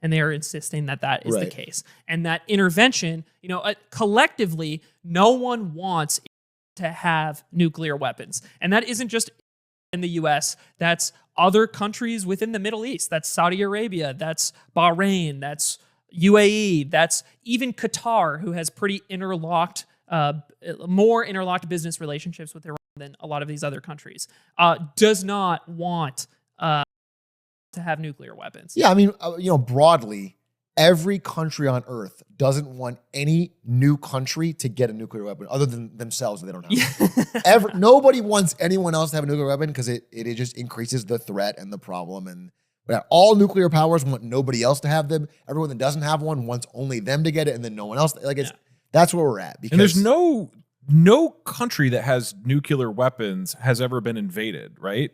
And they are insisting that that is the case. And that intervention, collectively, no one wants to have nuclear weapons. And that isn't just in the US, that's other countries within the Middle East. That's Saudi Arabia, that's Bahrain, that's UAE, that's even Qatar, who has pretty interlocked, more interlocked business relationships with Iran than a lot of these other countries, does not want to have nuclear weapons. Yeah, I mean, broadly, every country on Earth doesn't want any new country to get a nuclear weapon other than themselves if they don't have it. Nobody wants anyone else to have a nuclear weapon because it just increases the threat and the problem. And all nuclear powers want nobody else to have them. Everyone that doesn't have one wants only them to get it, and then no one else. That's where we're at. Because and there's no country that has nuclear weapons has ever been invaded, right?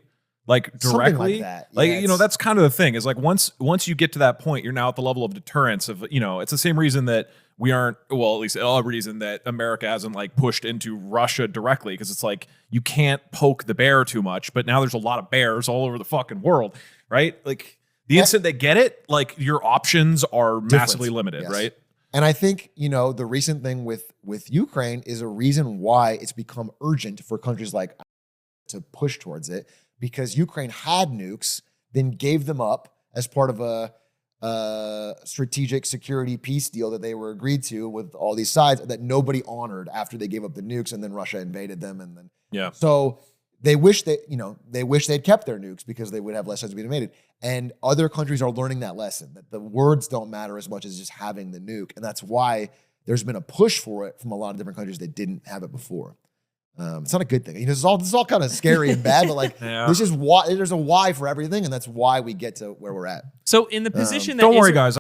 Like directly, that's kind of the thing is like once you get to that point, you're now at the level of deterrence of, it's the same reason that we aren't, well, at least a reason that America hasn't like pushed into Russia directly. Because it's like, you can't poke the bear too much, but now there's a lot of bears all over the fucking world, right? Like the instant they get it, like your options are massively limited, right? And I think, the recent thing with Ukraine is a reason why it's become urgent for countries like to push towards it. Because Ukraine had nukes, then gave them up as part of a strategic security peace deal that they were agreed to with all these sides that nobody honored after they gave up the nukes, and then Russia invaded them, and then so they wish they'd kept their nukes because they would have less chance of being invaded. And other countries are learning that lesson, that the words don't matter as much as just having the nuke, and that's why there's been a push for it from a lot of different countries that didn't have it before. It's not a good thing. This is all kind of scary and bad, but like this is why there's a why for everything, and that's why we get to where we're at. So in the position that don't worry, guys.